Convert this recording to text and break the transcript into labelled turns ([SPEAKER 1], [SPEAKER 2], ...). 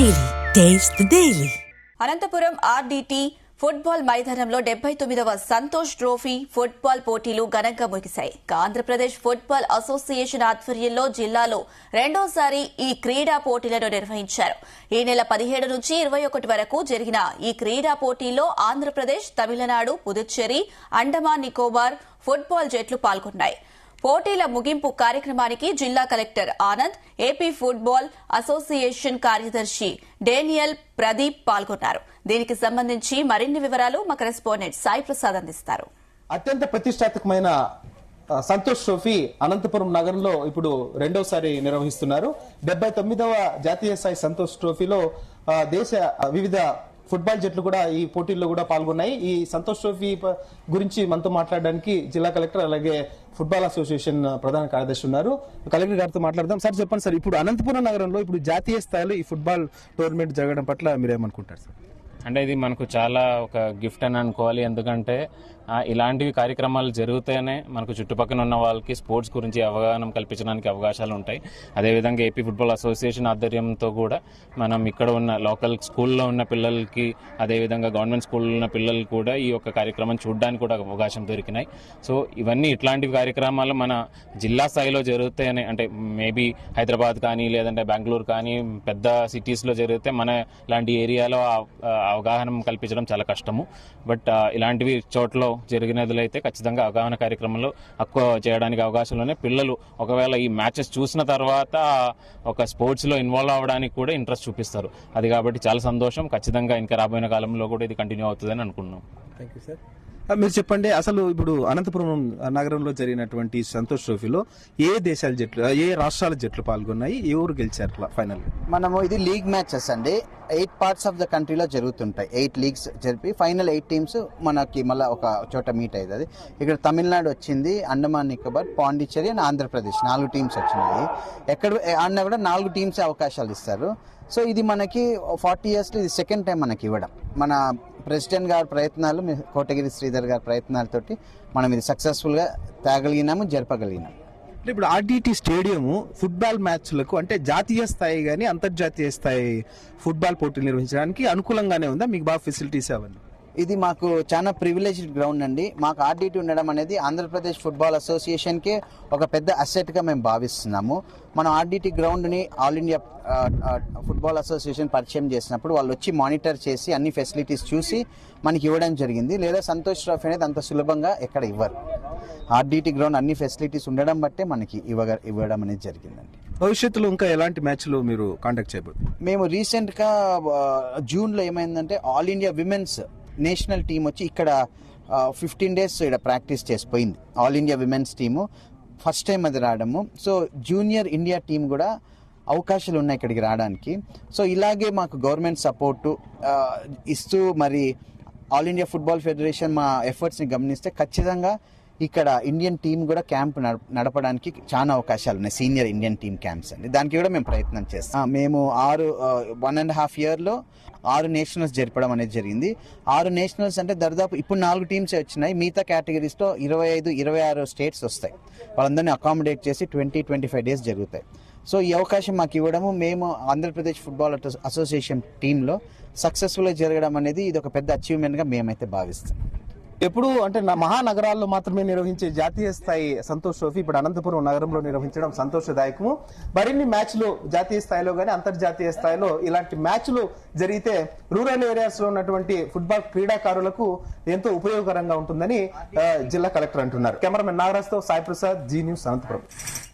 [SPEAKER 1] Daily taste the daily.
[SPEAKER 2] Anantapuram RDT football మైదానంలో 79వ Santosh trophy football పోటీలు ఘనంగా ముగిశాయి. ఆంధ్రప్రదేశ్ ఫుట్బాల్ అసోసియేషన్ ఆధ్వర్యంలో జిల్లాలో రెండోసారి ఈ క్రీడా పోటీలను నిర్వహించారు. ఈ నెల 17 నుంచి 21 వరకు జరిగిన ఈ క్రీడా పోటీల్లో ఆంధ్రప్రదేశ్, తమిళనాడు, పుదుచ్చేరి, అండమాన్ నికోబార్ ఫుట్బాల్ జట్లు పాల్గొన్నాయి. పోటీల ముగింపు కార్యక్రమానికి జిల్లా collector Anand, AP football association కార్యదర్శి డేనియల్ ప్రదీప్ పాల్గొన్నారు. దీనికి సంబంధించి మరిన్ని వివరాలు మా కరెస్పాండెంట్ సాయి ప్రసాద్ అందిస్తారు.
[SPEAKER 3] అత్యంత ప్రతిష్టాత్మకమైన సంతోష్ ట్రోఫీ అనంతపురం నగరంలో ఇప్పుడు రెండోసారి నిర్వహిస్తున్నారు. 79వ జాతీయ స్థాయి సంతోష్ ట్రోఫీలో దేశ వివిధ ఫుట్బాల్ జట్లు కూడా ఈ పోటీల్లో కూడా పాల్గొన్నాయి. ఈ సంతోష్ ట్రోఫీ గురించి మనతో మాట్లాడడానికి జిల్లా కలెక్టర్ అలాగే ఫుట్బాల్ అసోసియేషన్ ప్రధాన కార్యదర్శి ఉన్నారు. కలెక్టర్ గారితో మాట్లాడదాం. సార్ చెప్పండి సార్, ఇప్పుడు అనంతపురం నగరంలో ఇప్పుడు జాతీయ స్థాయిలో ఈ ఫుట్బాల్ టోర్నమెంట్ జరగడం పట్ల మీరేమనుకుంటారు సార్?
[SPEAKER 4] అంటే ఇది మనకు చాలా ఒక గిఫ్ట్ అని అనుకోవాలి. ఎందుకంటే ఇలాంటివి కార్యక్రమాలు జరుగుతూనే మనకు చుట్టుపక్కల ఉన్న వాళ్ళకి స్పోర్ట్స్ గురించి అవగాహన కల్పించడానికి అవకాశాలు ఉంటాయి. అదేవిధంగా ఏపీ ఫుట్బాల్ అసోసియేషన్ ఆధ్వర్యంతో కూడా మనం ఇక్కడ ఉన్న లోకల్ స్కూల్లో ఉన్న పిల్లలకి, అదేవిధంగా గవర్నమెంట్ స్కూల్లో ఉన్న పిల్లలు కూడా ఈ యొక్క కార్యక్రమం చూడడానికి కూడా అవకాశం దొరికినాయి. సో ఇవన్నీ ఇట్లాంటి కార్యక్రమాలు మన జిల్లా స్థాయిలో జరుగుతాయని, అంటే మేబీ హైదరాబాద్ కానీ లేదంటే బెంగళూరు కానీ పెద్ద సిటీస్లో జరిగితే మన ఇలాంటి ఏరియాలో అవగాహన కల్పించడం చాలా కష్టము. బట్ ఇలాంటివి చోట్ల జరిగినట్లయితే ఖచ్చితంగా అవగాహన కార్యక్రమంలో ఎక్కువ చేయడానికి అవకాశం ఉన్నాయి. పిల్లలు ఒకవేళ ఈ మ్యాచెస్ చూసిన తర్వాత ఒక స్పోర్ట్స్ లో ఇన్వాల్వ్ అవ్వడానికి కూడా ఇంట్రెస్ట్ చూపిస్తారు. అది కాబట్టి చాలా సంతోషం. ఖచ్చితంగా ఇంకా రాబోయే కాలంలో కూడా ఇది కంటిన్యూ అవుతుందని అనుకున్నాం.
[SPEAKER 3] Thank you sir. మీరు చెప్పండి, అసలు ఇప్పుడు అనంతపురం నగరంలో జరిగినటువంటి సంతోష్ ట్రోఫీలో ఏ దేశాల జట్లు, ఏ రాష్ట్రాల జట్లు పాల్గొన్నాయి, ఎవరు గెలిచారు ఫైనల్?
[SPEAKER 5] మనము ఇది లీగ్ మ్యాచెస్ అండి. 8 పార్ట్స్ ఆఫ్ ద కంట్రీలో జరుగుతుంటాయి. 8 లీగ్స్ జరిపి ఫైనల్ 8 టీమ్స్ మనకి మళ్ళీ ఒక చోట మీట్ అవుతుంది. ఇక్కడ తమిళనాడు వచ్చింది, అండమాన్ నికోబార్, పాండిచ్చేరి అండ్ ఆంధ్రప్రదేశ్ 4 టీమ్స్ వచ్చినాయి. ఎక్కడ ఆడినా కూడా 4 టీమ్స్ అవకాశాలు ఇస్తారు. సో ఇది మనకి 40 yearsలో ఇది సెకండ్ టైం మనకి ఇవ్వడం. మన ప్రెసిడెంట్ గారి ప్రయత్నాలు, కోటగిరి శ్రీధర్ గారి ప్రయత్నాలతోటి మనం ఇది సక్సెస్ఫుల్గా తేగలిగినాము, జరపగలిగినాము.
[SPEAKER 3] ఇప్పుడు ఆర్డీటీ స్టేడియం ఫుట్బాల్ మ్యాచ్లకు అంటే జాతీయ స్థాయి గానీ అంతర్జాతీయ స్థాయి ఫుట్బాల్ పోటీలు నిర్వహించడానికి అనుకూలంగానే ఉందా? మీకు బాగా ఫెసిలిటీస్ అవన్నీ?
[SPEAKER 5] ఇది మాకు చాలా ప్రివిలేజ్డ్ గ్రౌండ్ అండి. మాకు ఆర్డీటీ ఉండడం అనేది ఆంధ్రప్రదేశ్ ఫుట్బాల్ అసోసియేషన్కి ఒక పెద్ద అసెట్గా మేము భావిస్తున్నాము. మనం ఆర్డీటీ గ్రౌండ్ని ఆల్ ఇండియా ఫుట్బాల్ అసోసియేషన్ పరిచయం చేసినప్పుడు వాళ్ళు వచ్చి మానిటర్ చేసి అన్ని ఫెసిలిటీస్ చూసి మనకి ఇవ్వడం జరిగింది. లేదా సంతోష్ ట్రోఫీ అనేది అంత సులభంగా ఎక్కడ ఇవ్వరు. ఆర్డీటీ గ్రౌండ్ అన్ని ఫెసిలిటీస్ ఉండడం బట్టే మనకి ఇవ్వడం అనేది జరిగిందండి.
[SPEAKER 3] భవిష్యత్తులో ఇంకా ఎలాంటి మ్యాచ్లు మీరు కాంటాక్ట్ చేయబోతున్నారు?
[SPEAKER 5] మేము రీసెంట్గా జూన్లో ఏమైందంటే All India women's national team వచ్చి ఇక్కడ 15 days ఇక్కడ ప్రాక్టీస్ చేసిపోయింది. All India women's team first time అది రావడము. సో జూనియర్ ఇండియా టీం కూడా అవకాశాలు ఉన్నాయి ఇక్కడికి రావడానికి. సో ఇలాగే మాకు గవర్నమెంట్ సపోర్టు ఇస్తూ మరి ఆల్ ఇండియా ఫుట్బాల్ ఫెడరేషన్ మా ఎఫర్ట్స్ని గమనిస్తే ఖచ్చితంగా ఇక్కడ ఇండియన్ టీం కూడా క్యాంప్ నడపడానికి చాలా అవకాశాలు ఉన్నాయి. సీనియర్ ఇండియన్ టీం క్యాంప్స్ అండి. దానికి కూడా మేము ప్రయత్నం చేస్తాం. మేము 1.5 yearలో 6 నేషనల్స్ జరపడం అనేది జరిగింది. 6 నేషనల్స్ అంటే దాదాపు ఇప్పుడు 4 టీమ్సే వచ్చినాయి. మిగతా కేటగిరీస్లో 25-26 స్టేట్స్ వస్తాయి. వాళ్ళందరినీ అకామిడేట్ చేసి 20-25 days జరుగుతాయి. సో ఈ అవకాశం మాకు ఇవ్వడము, మేము ఆంధ్రప్రదేశ్ ఫుట్బాల్ అసోసియేషన్ టీంలో సక్సెస్ఫుల్గా జరగడం అనేది ఇది ఒక పెద్ద అచీవ్మెంట్గా మేమైతే భావిస్తాం.
[SPEAKER 3] ఎప్పుడు అంటే మహానగరాల్లో మాత్రమే నిర్వహించే జాతీయ స్థాయి సంతోష్ ట్రోఫీ ఇప్పుడు అనంతపురం నగరంలో నిర్వహించడం సంతోషదాయకము. మరిన్ని మ్యాచ్లు జాతీయ స్థాయిలో గానీ అంతర్జాతీయ స్థాయిలో ఇలాంటి మ్యాచ్లు జరిగితే రూరల్ ఏరియాస్ లో ఉన్నటువంటి ఫుట్బాల్ క్రీడాకారులకు ఎంతో ఉపయోగకరంగా ఉంటుందని జిల్లా కలెక్టర్ అంటున్నారు. కెమెరామెన్ నాగరాజ్ తో సాయి ప్రసాద్, జీ న్యూస్, అనంతపురం.